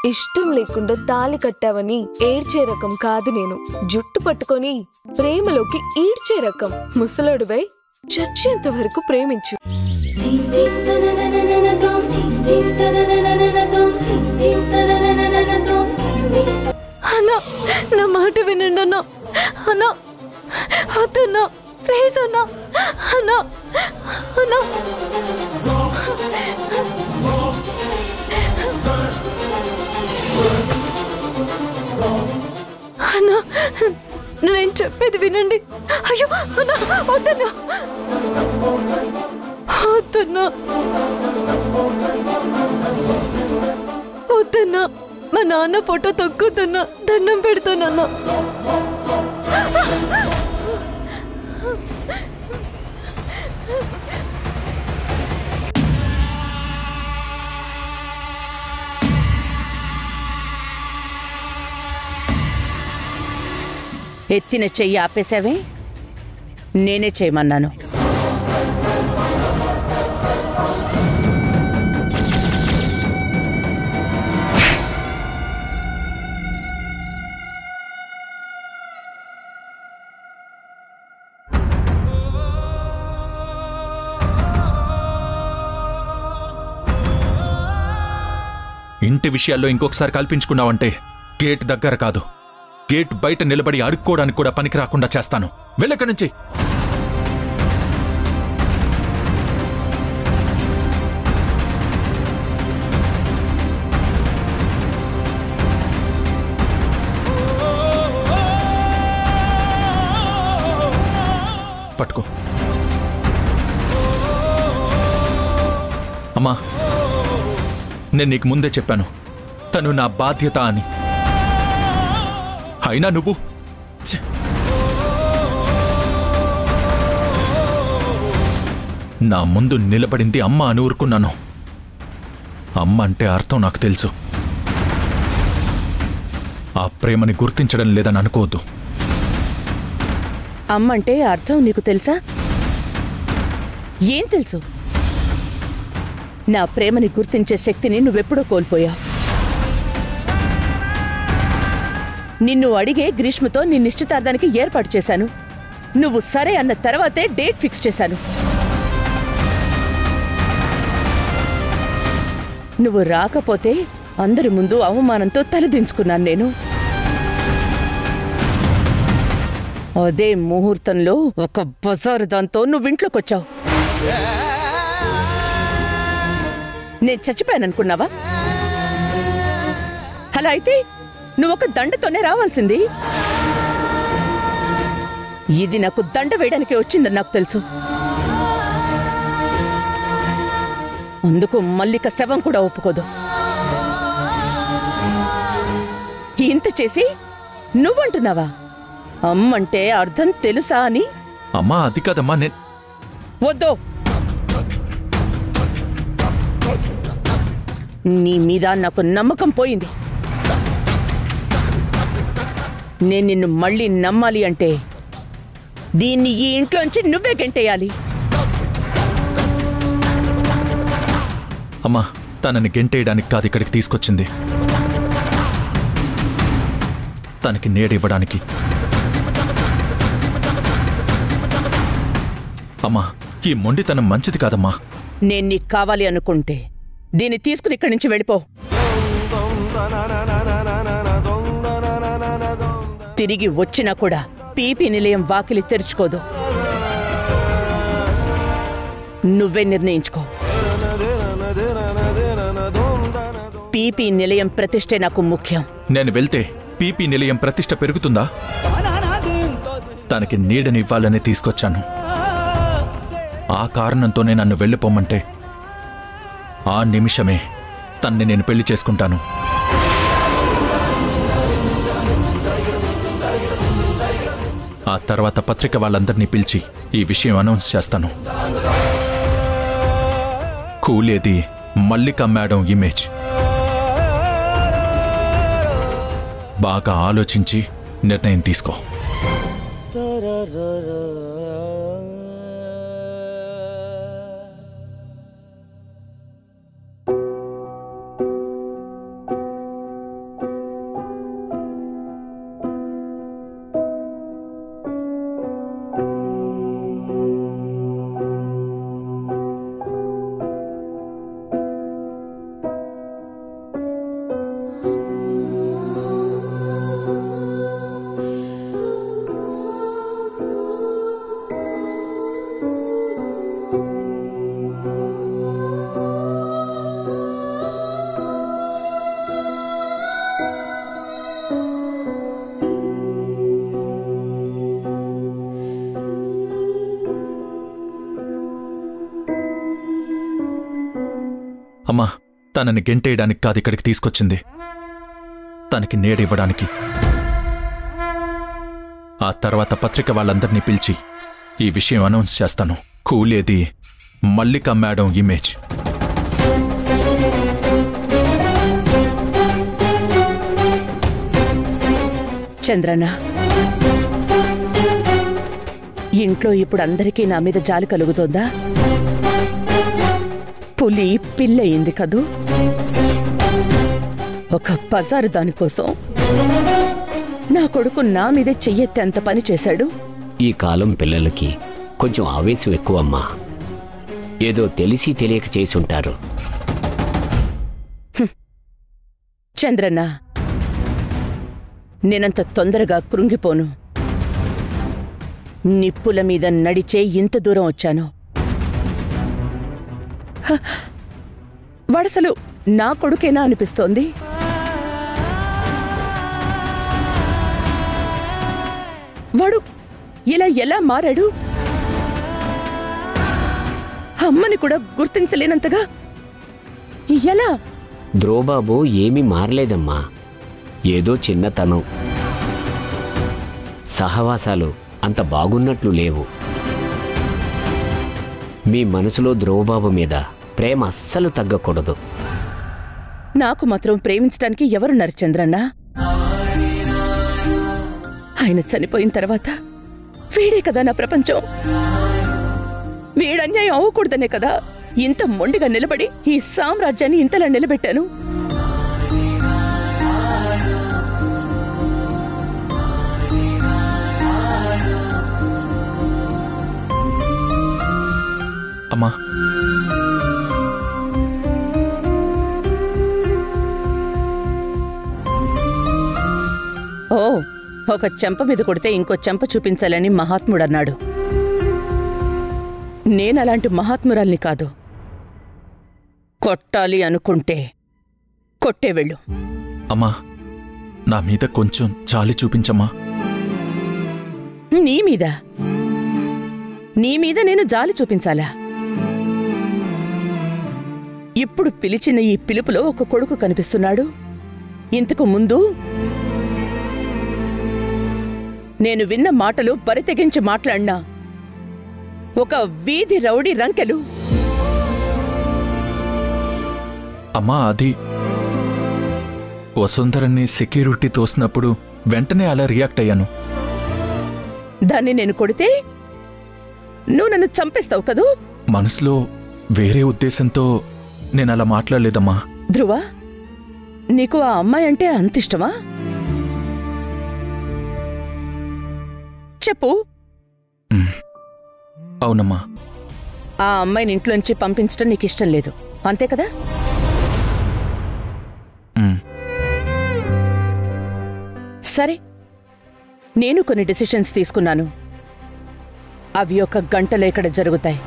ఇష్టం లేకుండా తాళి కట్టావని ఏడ్చే రకం కాదు నేను. జుట్టు పట్టుకొని ప్రేమలోకి ఈడ్చే రకం. ముసలోడువై చచ్చేంత వరకు ప్రేమించు. అన్నా, నా మాట వినండి అన్నా. అన్నా వద్దన్నా, ప్లీజ్ అన్నా. అన్నా అన్నా అన్నా, నేను చెప్పేది వినండి. అయ్యో అన్నా, వద్దన్నా వద్దన్నా వద్దన్నా. మా నాన్న ఫోటో తొక్కుతున్నా, దండం పెడుతున్నా. ఎత్తిన చెయ్యి ఆపేసావే, నేనే చేయమన్నాను. ఇంటి విషయాల్లో ఇంకొకసారి కల్పించుకున్నావంటే గేట్ దగ్గర కాదు, గేట్ బయట నిలబడి అడుక్కోవడానికి కూడా పనికి రాకుండా చేస్తాను. వెళ్ళక్కడి నుంచి. పట్టుకో. అమ్మా, నేను నీకు ముందే చెప్పాను, తను నా బాధ్యత అని. అయినా నువ్వు నా ముందు నిలబడింది అమ్మ అని ఊరుకున్నాను. అమ్మ అంటే అర్థం నాకు తెలుసు. ఆ ప్రేమని గుర్తించడం లేదని అనుకోవద్దు. అమ్మంటే అర్థం నీకు తెలుసా? ఏం తెలుసు? నా ప్రేమని గుర్తించే శక్తిని నువ్వెప్పుడో కోల్పోయావు. నిన్ను అడిగే గ్రీష్మతో నీ నిశ్చితార్థానికి ఏర్పాటు చేశాను. నువ్వు సరే అన్న తర్వాతే డేట్ ఫిక్స్ చేశాను. నువ్వు రాకపోతే అందరి ముందు అవమానంతో తలదించుకున్నాను నేను. అదే ముహూర్తంలో ఒక బజారు దాంతో నువ్వింట్లోకొచ్చావు. నేను చచ్చిపోయాననుకున్నావా? అలా అయితే నువ్వొక దండతోనే రావాల్సింది. ఇది నాకు దండ వేయడానికి వచ్చిందని నాకు తెలుసు. అందుకు మల్లిక శవం కూడా ఒప్పుకోదు. ఇంత చేసి నువ్వంటున్నావా అమ్మంటే అర్థం తెలుసా అని? అమ్మా, అది కాదమ్మా. వద్దు. నీ మీద నాకు నమ్మకం పోయింది. నేను నిన్ను మళ్ళీ నమ్మాలి అంటే దీన్ని ఈ ఇంట్లోంచి నువ్వే గెంటేయాలి. అమ్మా, తనని గెంటేయడానికి కాదు ఇక్కడికి తీసుకొచ్చింది, తనకి నేడివ్వడానికి. అమ్మా, ఈ మొండితనం మంచిది కాదమ్మా. నేను నీకు కావాలి అనుకుంటే దీన్ని తీసుకుని ఇక్కడి నుంచి వెళ్ళిపో. తిరిగి వచ్చినా కూడా పీపీ నిలయం వాకిలి తెరుచుకోదు. నువ్వే నిర్ణయించుకో. పీపీ నిలయం ప్రతిష్టే నాకు ముఖ్యం. నేను వెళ్తే పీపీ నిలయం ప్రతిష్ట పెరుగుతుందా? తనకి నీడనివ్వాలని తీసుకొచ్చాను. ఆ కారణంతోనే నన్ను వెళ్ళిపోమంటే ఆ నిమిషమే తన్ని నేను పెళ్లి చేసుకుంటాను. ఆ తర్వాత పత్రిక వాళ్ళందరినీ పిలిచి ఈ విషయం అనౌన్స్ చేస్తాను. కూలేది మల్లిక మేడం ఇమేజ్. బాగా ఆలోచించి నిర్ణయం తీసుకో. అమ్మా, తనని గెంటేయడానికి కాదు ఇక్కడికి తీసుకొచ్చింది, తనకి నీడివ్వడానికి. ఆ తర్వాత పత్రిక వాళ్ళందరినీ పిలిచి ఈ విషయం అనౌన్స్ చేస్తాను. కూలేది మల్లిక మేడం ఇమేజ్. చంద్రన్న, ఇంట్లో ఇప్పుడు అందరికీ నా మీద జాలి కలుగుతోందా? పులి పిల్లయింది కదూ. ఒక బజారు దానికోసం నా కొడుకు నా మీదే చెయ్యెత్తే అంత పని చేశాడు. ఈ కాలం పిల్లలకి కొంచెం ఆవేశం ఎక్కువమ్మా. ఏదో తెలిసి తెలియక చేసుంటారు. చంద్రన్న, నేనంత తొందరగా కృంగిపోను. నిప్పుల మీద నడిచే ఇంత దూరం వచ్చాను. వాడసలు నా కొడుకేనా అనిపిస్తోంది. వాడు ఇలా ఎలా మారాడు? అమ్మని కూడా గుర్తించలేనంతగా ఎలా? ద్రోబాబు ఏమీ మారలేదమ్మా. ఏదో చిన్నతనం, సహవాసాలు అంత బాగున్నట్లు లేవు. మీ మనసులో ద్రోబాబు మీద ప్రేమ అస్సలు తగ్గకూడదు. నాకు మాత్రం ప్రేమించడానికి ఎవరున్నారు చంద్రన్న? ఆయన చనిపోయిన తర్వాత వీడే కదా నా ప్రపంచం. వీడన్యాయం అవ్వకూడదనే కదా ఇంత మొండిగా నిలబడి ఈ సామ్రాజ్యాన్ని ఇంతలా నిలబెట్టాను. అమ్మా, ఓ, ఒక చెంప మీద కొడితే ఇంకో చెంప చూపించాలని మహాత్ముడన్నాడు. నేనలాంటి మహాత్మురాల్ని కాదు. కొట్టాలి అనుకుంటే కొట్టే వెళ్ళు. అమ్మా, నా మీద కొంచెం జాలి చూపించమ్మా. నీ మీద నేను జాలి చూపించాలా? ఇప్పుడు పిలిచిన ఈ పిలుపులో ఒక కొడుకు కనిపిస్తున్నాడు. ఇంతకు ముందు నేను విన్న మాటలు బరితెగించి మాట్లాడినా ఒక వీధి రౌడీ రంకెలు. అమ్మా, అది వసుంధరని సెక్యూరిటీ తోసినప్పుడు వెంటనే అలా రియాక్ట్ అయ్యాను. దాన్ని నేను కొడితే నువ్వు నన్ను చంపేస్తావు కదూ. మనసులో వేరే ఉద్దేశంతో నేనలా మాట్లాడలేదమ్మా. ధ్రువ, నీకు ఆ అమ్మాయి అంటే అంతిష్టమా? చెప్పు. అవునమ్మా. ఆ అమ్మాయిని ఇంట్లోంచి పంపించడం నీకు ఇష్టం లేదు, అంతే కదా? సరే, నేను కొన్ని డెసిషన్స్ తీసుకున్నాను. అవి ఒక గంటలో ఇక్కడ జరుగుతాయి.